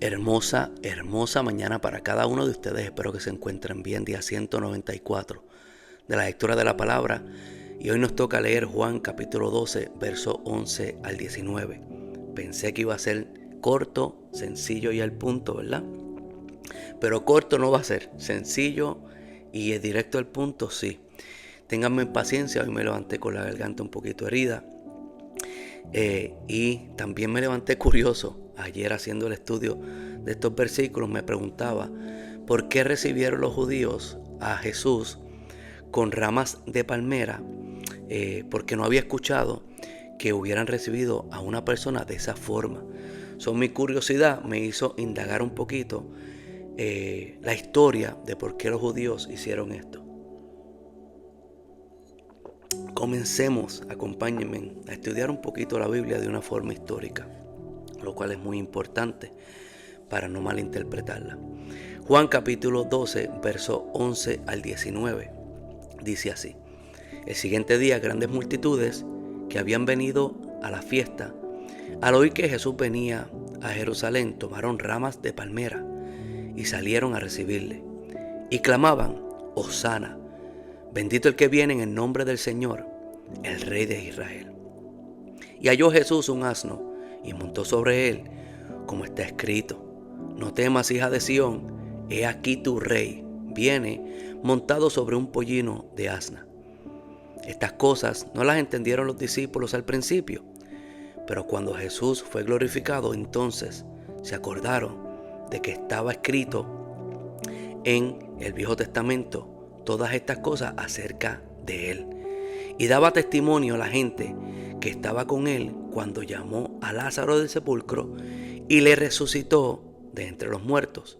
Hermosa, hermosa mañana para cada uno de ustedes. Espero que se encuentren bien. Día 194 de la lectura de la palabra. Y hoy nos toca leer Juan capítulo 12, verso 11 al 19. Pensé que iba a ser corto, sencillo y al punto, ¿verdad? Pero corto no va a ser. Sencillo y directo al punto, sí. Ténganme paciencia, hoy me levanté con la garganta un poquito herida. Y también me levanté curioso. Ayer haciendo el estudio de estos versículos me preguntaba por qué recibieron los judíos a Jesús con ramas de palmera, porque no había escuchado que hubieran recibido a una persona de esa forma. Mi curiosidad me hizo indagar un poquito la historia de por qué los judíos hicieron esto. Comencemos, acompáñenme a estudiar un poquito la Biblia de una forma histórica, lo cual es muy importante para no malinterpretarla. Juan capítulo 12, verso 11 al 19, dice así: El siguiente día grandes multitudes que habían venido a la fiesta, al oír que Jesús venía a Jerusalén, tomaron ramas de palmera y salieron a recibirle, y clamaban: Hosana, bendito el que viene en el nombre del Señor, el Rey de Israel. Y halló Jesús un asno, y montó sobre él, como está escrito: No temas, hija de Sión, he aquí tu rey viene montado sobre un pollino de asna. Estas cosas no las entendieron los discípulos al principio, pero cuando Jesús fue glorificado, entonces se acordaron de que estaba escrito en el Viejo Testamento todas estas cosas acerca de él. Y daba testimonio a la gente que estaba con él cuando llamó a Lázaro del sepulcro y le resucitó de entre los muertos,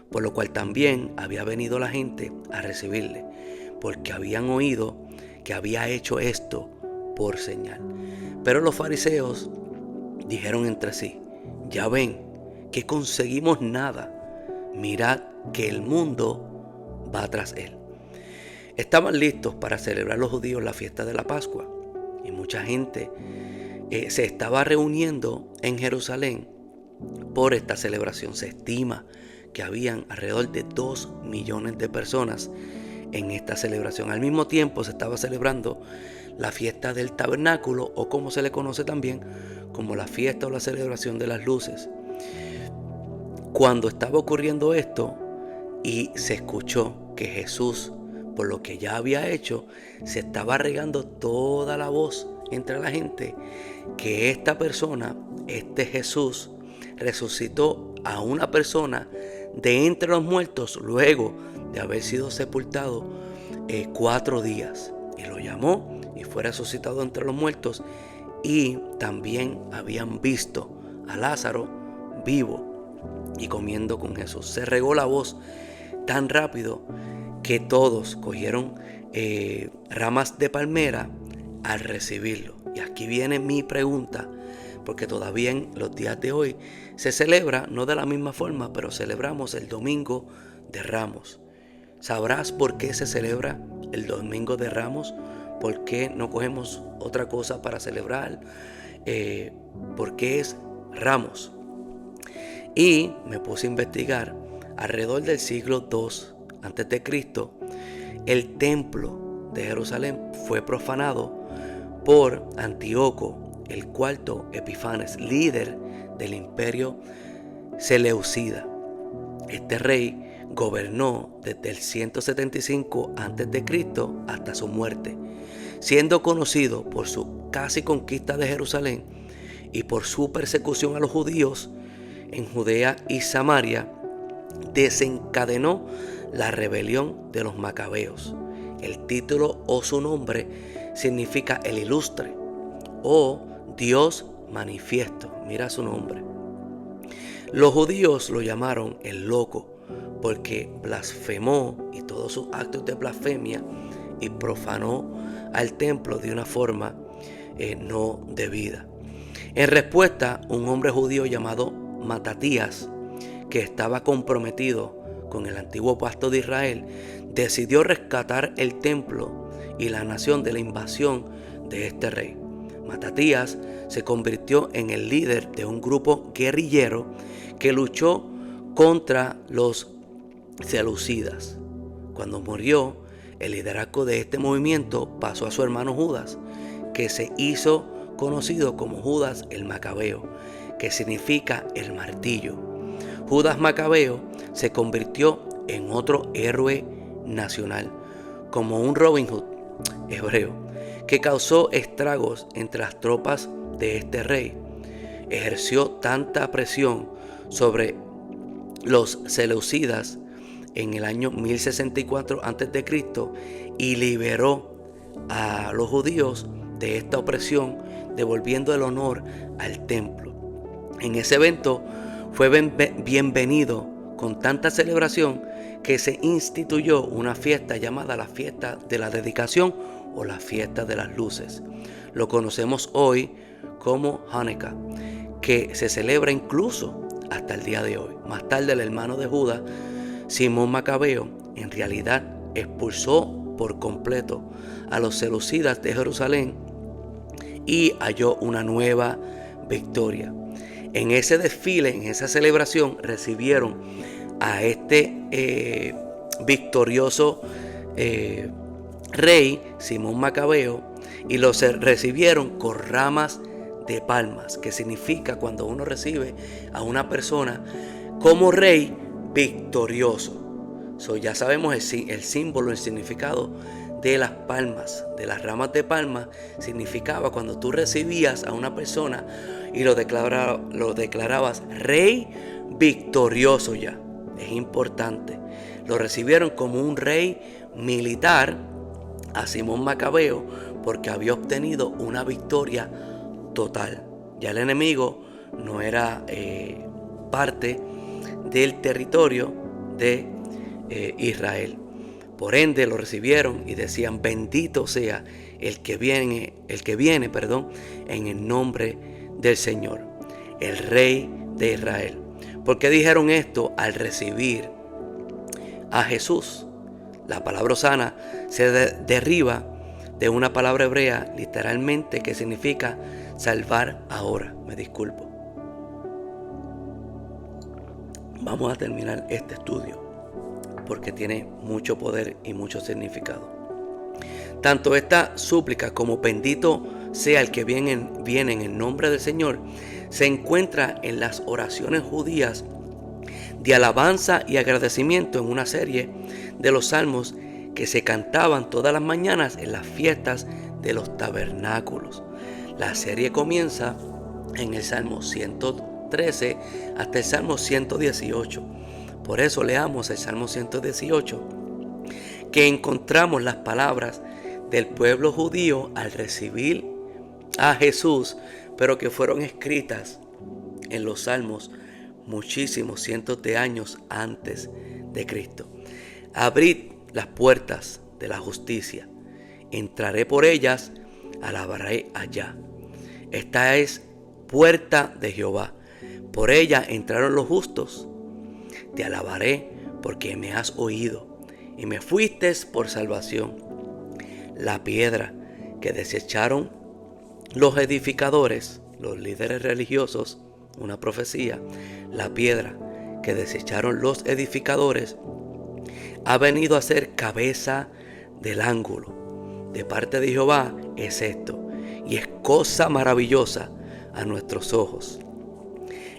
por lo cual también había venido la gente a recibirle, porque habían oído que había hecho esto por señal. Pero los fariseos dijeron entre sí: Ya ven que conseguimos nada, mirad que el mundo va tras él. Estaban listos para celebrar los judíos la fiesta de la Pascua, y mucha gente se estaba reuniendo en Jerusalén por esta celebración. Se estima que habían alrededor de 2 millones de personas en esta celebración. Al mismo tiempo se estaba celebrando la fiesta del tabernáculo, o como se le conoce también como la fiesta o la celebración de las luces. Cuando estaba ocurriendo esto y se escuchó que Jesús, por lo que ya había hecho, se estaba regando toda la voz entre la gente que esta persona, este Jesús, resucitó a una persona de entre los muertos luego de haber sido sepultado 4 días. Y lo llamó y fue resucitado entre los muertos. Y también habían visto a Lázaro vivo y comiendo con Jesús. Se regó la voz tan rápido que todos cogieron ramas de palmera al recibirlo. Y aquí viene mi pregunta, porque todavía en los días de hoy se celebra, no de la misma forma, pero celebramos el Domingo de Ramos. ¿Sabrás por qué se celebra el Domingo de Ramos? ¿Por qué no cogemos otra cosa para celebrar? ¿Por qué es Ramos? Y me puse a investigar. Alrededor del siglo II a.C., el templo de Jerusalén fue profanado por Antíoco el IV Epifanes, líder del imperio seleucida. Este rey gobernó desde el 175 a.C. hasta su muerte, siendo conocido por su casi conquista de Jerusalén y por su persecución a los judíos en Judea y Samaria. Desencadenó la rebelión de los macabeos. El título o su nombre significa el ilustre o Dios manifiesto. Mira su nombre. Los judíos lo llamaron el loco porque blasfemó y todos sus actos de blasfemia y profanó al templo de una forma no debida. En respuesta, un hombre judío llamado Matatías, que estaba comprometido con el antiguo pacto de Israel, decidió rescatar el templo y la nación de la invasión de este rey. Matatías se convirtió en el líder de un grupo guerrillero que luchó contra los seleucidas. Cuando murió, el liderazgo de este movimiento pasó a su hermano Judas, que se hizo conocido como Judas el Macabeo, que significa el martillo. Judas Macabeo se convirtió en otro héroe nacional, como un Robin Hood hebreo, que causó estragos entre las tropas de este rey. Ejerció tanta presión sobre los seleucidas en el año 1064 a.C. y liberó a los judíos de esta opresión, devolviendo el honor al templo. En ese evento fue bienvenido con tanta celebración que se instituyó una fiesta llamada la fiesta de la dedicación o la fiesta de las luces. Lo conocemos hoy como Hanukkah, que se celebra incluso hasta el día de hoy. Más tarde, el hermano de Judas, Simón Macabeo, en realidad expulsó por completo a los seleucidas de Jerusalén y halló una nueva victoria. En ese desfile, en esa celebración, recibieron a este victorioso rey, Simón Macabeo, y los recibieron con ramas de palmas, que significa cuando uno recibe a una persona como rey victorioso. Ya sabemos el símbolo, el significado de las palmas, de las ramas de palma. Significaba cuando tú recibías a una persona y lo declarabas rey victorioso ya. Es importante. Lo recibieron como un rey militar a Simón Macabeo porque había obtenido una victoria total. Ya el enemigo no era parte del territorio de Israel. Por ende lo recibieron y decían: bendito sea el que viene, en el nombre del Señor, el Rey de Israel. ¿Por qué dijeron esto? Al recibir a Jesús. La palabra Osana se deriva de una palabra hebrea literalmente que significa salvar ahora. Me disculpo. Vamos a terminar este estudio porque tiene mucho poder y mucho significado. Tanto esta súplica como bendito sea el que viene en el nombre del Señor se encuentra en las oraciones judías de alabanza y agradecimiento en una serie de los salmos que se cantaban todas las mañanas en las fiestas de los tabernáculos. La serie comienza en el Salmo 113 hasta el Salmo 118. Por eso leamos el Salmo 118, que encontramos las palabras del pueblo judío al recibir a Jesús, pero que fueron escritas en los Salmos muchísimos cientos de años antes de Cristo. Abrid las puertas de la justicia, entraré por ellas, alabaré allá. Esta es puerta de Jehová, por ella entraron los justos. Te alabaré porque me has oído y me fuiste por salvación. La piedra que desecharon los edificadores, los líderes religiosos, una profecía, la piedra que desecharon los edificadores ha venido a ser cabeza del ángulo. De parte de Jehová es esto, y es cosa maravillosa a nuestros ojos.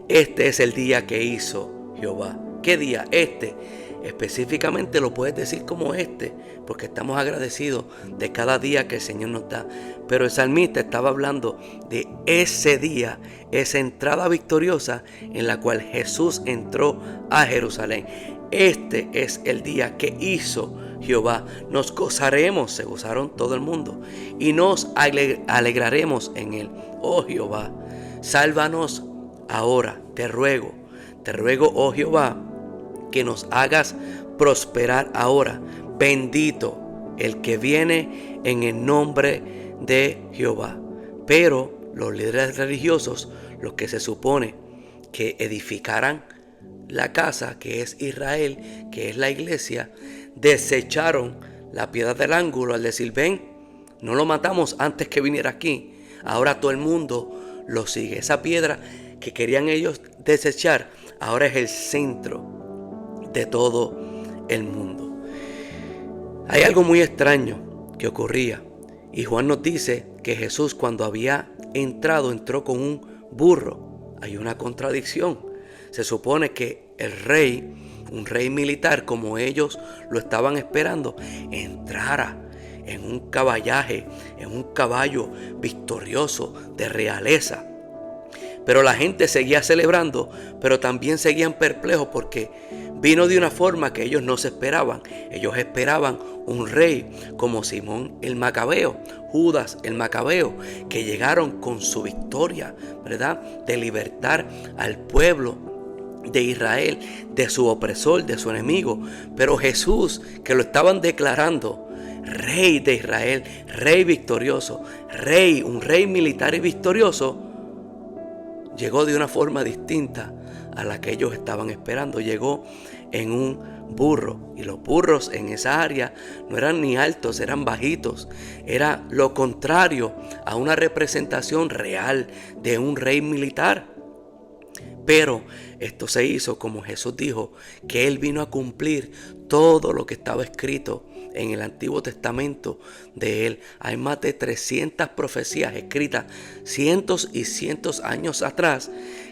Este es el día que hizo Jehová. ¿Qué día? Este. Específicamente lo puedes decir como este, porque estamos agradecidos de cada día que el Señor nos da. Pero el salmista estaba hablando de ese día, esa entrada victoriosa en la cual Jesús entró a Jerusalén. Este es el día que hizo Jehová. Nos gozaremos, se gozaron todo el mundo, y nos alegraremos en él. Oh Jehová, sálvanos ahora, te ruego, oh Jehová, que nos hagas prosperar ahora. Bendito el que viene en el nombre de Jehová. Pero los líderes religiosos, los que se supone que edificarán la casa, que es Israel, que es la iglesia, desecharon la piedra del ángulo al decir: ven, no lo matamos antes que viniera aquí. Ahora todo el mundo lo sigue. Esa piedra que querían ellos desechar, ahora es el centro de todo el mundo. Hay algo muy extraño que ocurría, y Juan nos dice que Jesús, cuando había entró con un burro. Hay una contradicción. Se supone que el rey, un rey militar como ellos lo estaban esperando, entrara en un caballaje, en un caballo victorioso de realeza. Pero la gente seguía celebrando, pero también seguían perplejos porque vino de una forma que ellos no se esperaban. Ellos esperaban un rey como Simón el Macabeo, Judas el Macabeo, que llegaron con su victoria, ¿verdad? De libertar al pueblo de Israel, de su opresor, de su enemigo. Pero Jesús, que lo estaban declarando Rey de Israel, Rey victorioso, Rey, un Rey militar y victorioso, llegó de una forma distinta a la que ellos estaban esperando. Llegó en un burro, y los burros en esa área no eran ni altos, eran bajitos. Era lo contrario a una representación real de un rey militar. Pero esto se hizo como Jesús dijo, que Él vino a cumplir todo lo que estaba escrito en el Antiguo Testamento de Él. Hay más de 300 profecías escritas cientos y cientos años atrás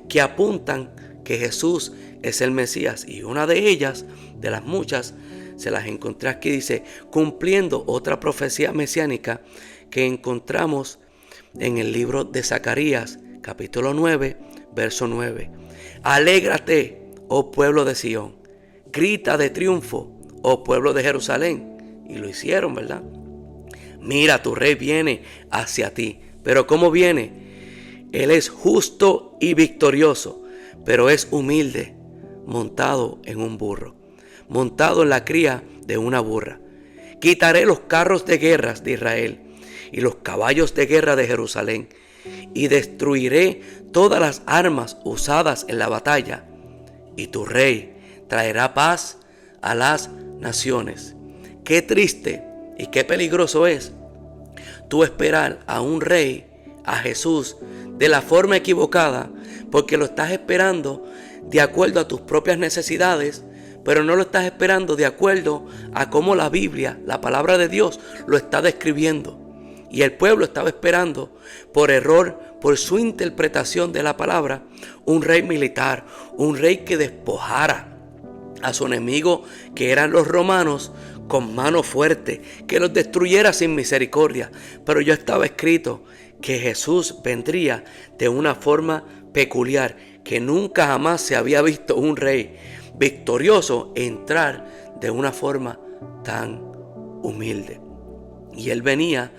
que apuntan que Jesús es el Mesías. Y una de ellas, de las muchas, se las encontré aquí, dice, cumpliendo otra profecía mesiánica que encontramos en el libro de Zacarías, capítulo 9, verso 9. Alégrate, oh pueblo de Sión, grita de triunfo, oh pueblo de Jerusalén. Y lo hicieron, ¿verdad? Mira, tu rey viene hacia ti. ¿Pero cómo viene? Él es justo y victorioso, pero es humilde, montado en un burro, montado en la cría de una burra. Quitaré los carros de guerras de Israel y los caballos de guerra de Jerusalén, y destruiré todas las armas usadas en la batalla, y tu rey traerá paz a las naciones. Qué triste y qué peligroso es tú esperar a un rey, a Jesús, de la forma equivocada, porque lo estás esperando de acuerdo a tus propias necesidades, pero no lo estás esperando de acuerdo a cómo la Biblia, la palabra de Dios, lo está describiendo. Y el pueblo estaba esperando, por error, por su interpretación de la palabra, un rey militar, un rey que despojara a su enemigo, que eran los romanos, con mano fuerte, que los destruyera sin misericordia. Pero ya estaba escrito que Jesús vendría de una forma peculiar, que nunca jamás se había visto un rey victorioso entrar de una forma tan humilde. Y él venía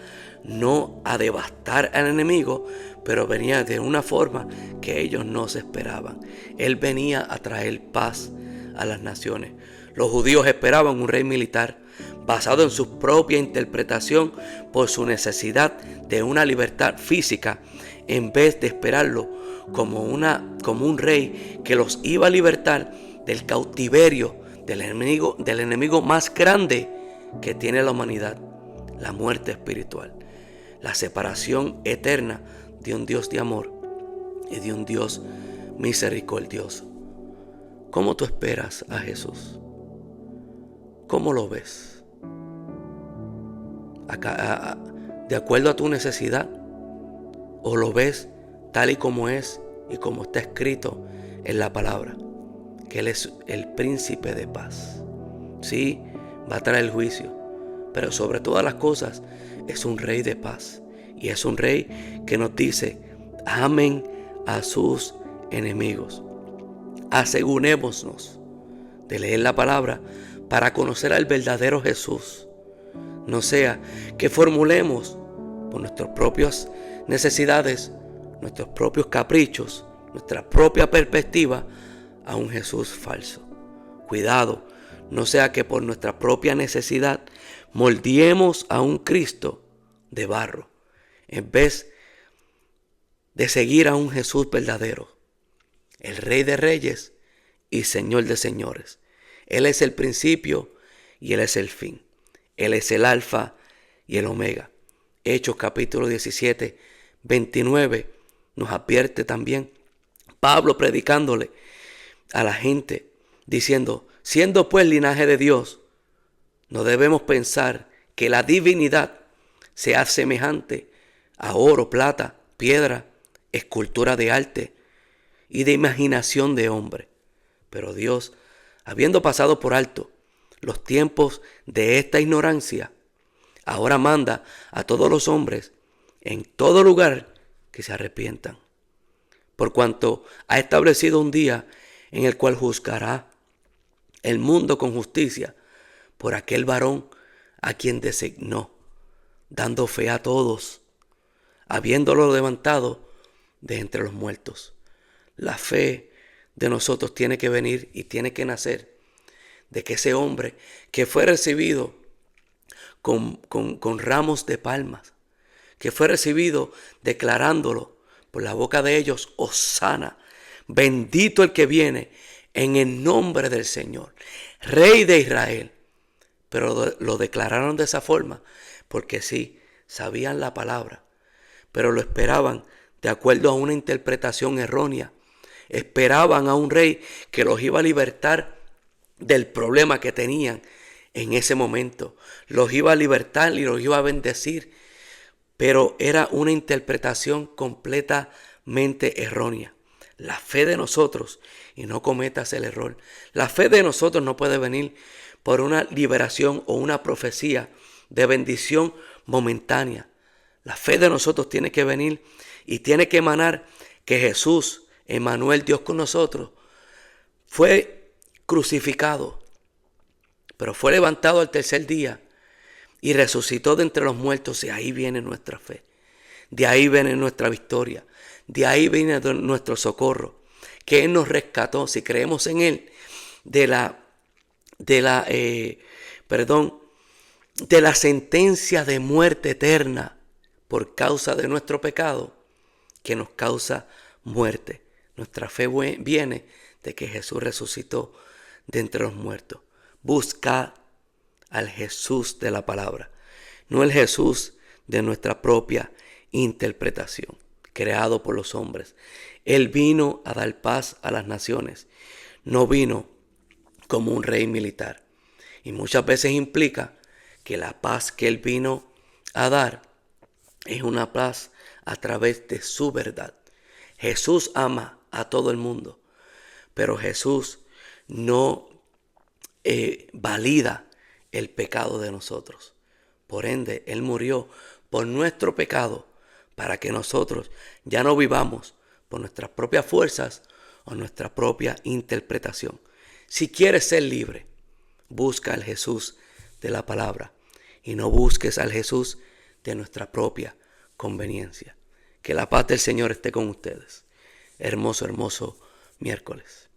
no a devastar al enemigo, pero venía de una forma que ellos no se esperaban. Él venía a traer paz a las naciones. Los judíos esperaban un rey militar basado en su propia interpretación por su necesidad de una libertad física, en vez de esperarlo como un rey que los iba a libertar del cautiverio del enemigo más grande que tiene la humanidad, la muerte espiritual, la separación eterna de un Dios de amor y de un Dios misericordioso. ¿Cómo tú esperas a Jesús? ¿Cómo lo ves? ¿De acuerdo a tu necesidad? ¿O lo ves tal y como es y como está escrito en la palabra? Que Él es el príncipe de paz. Sí, va a traer el juicio, pero sobre todas las cosas es un rey de paz. Y es un rey que nos dice, amen a sus enemigos. Asegurémonos de leer la palabra para conocer al verdadero Jesús. No sea que formulemos por nuestras propias necesidades, nuestros propios caprichos, nuestra propia perspectiva a un Jesús falso. Cuidado, no sea que por nuestra propia necesidad moldeemos a un Cristo de barro, en vez de seguir a un Jesús verdadero, el Rey de Reyes y Señor de Señores. Él es el principio y Él es el fin. Él es el Alfa y el Omega. Hechos capítulo 17, 29 nos advierte también Pablo predicándole a la gente diciendo, siendo pues linaje de Dios, no debemos pensar que la divinidad sea semejante a oro, plata, piedra, escultura de arte y de imaginación de hombre. Pero Dios, habiendo pasado por alto los tiempos de esta ignorancia, ahora manda a todos los hombres en todo lugar que se arrepientan, por cuanto ha establecido un día en el cual juzgará el mundo con justicia por aquel varón a quien designó, dando fe a todos, habiéndolo levantado de entre los muertos. La fe de nosotros tiene que venir y tiene que nacer de que ese hombre que fue recibido con ramos de palmas, que fue recibido declarándolo por la boca de ellos, Hosana, bendito el que viene en el nombre del Señor, Rey de Israel. Pero lo declararon de esa forma porque sí, sabían la palabra, pero lo esperaban de acuerdo a una interpretación errónea. Esperaban a un rey que los iba a libertar del problema que tenían en ese momento. Los iba a libertar y los iba a bendecir, pero era una interpretación completamente errónea. La fe de nosotros, y no cometas el error, la fe de nosotros no puede venir por una liberación o una profecía de bendición momentánea. La fe de nosotros tiene que venir y tiene que emanar que Jesús, Emmanuel, Dios con nosotros, fue crucificado, pero fue levantado al tercer día y resucitó de entre los muertos, y ahí viene nuestra fe. De ahí viene nuestra victoria. De ahí viene nuestro socorro. Que Él nos rescató, si creemos en Él, de la sentencia de muerte eterna por causa de nuestro pecado, que nos causa muerte. Nuestra fe viene de que Jesús resucitó de entre los muertos. Busca al Jesús de la palabra, no el Jesús de nuestra propia interpretación, creado por los hombres. Él vino a dar paz a las naciones, no vino como un rey militar. Y muchas veces implica que la paz que Él vino a dar es una paz a través de su verdad. Jesús ama a todo el mundo, pero Jesús no valida el pecado de nosotros. Por ende, Él murió por nuestro pecado para que nosotros ya no vivamos por nuestras propias fuerzas o nuestra propia interpretación. Si quieres ser libre, busca al Jesús de la palabra y no busques al Jesús de nuestra propia conveniencia. Que la paz del Señor esté con ustedes. Hermoso, hermoso miércoles.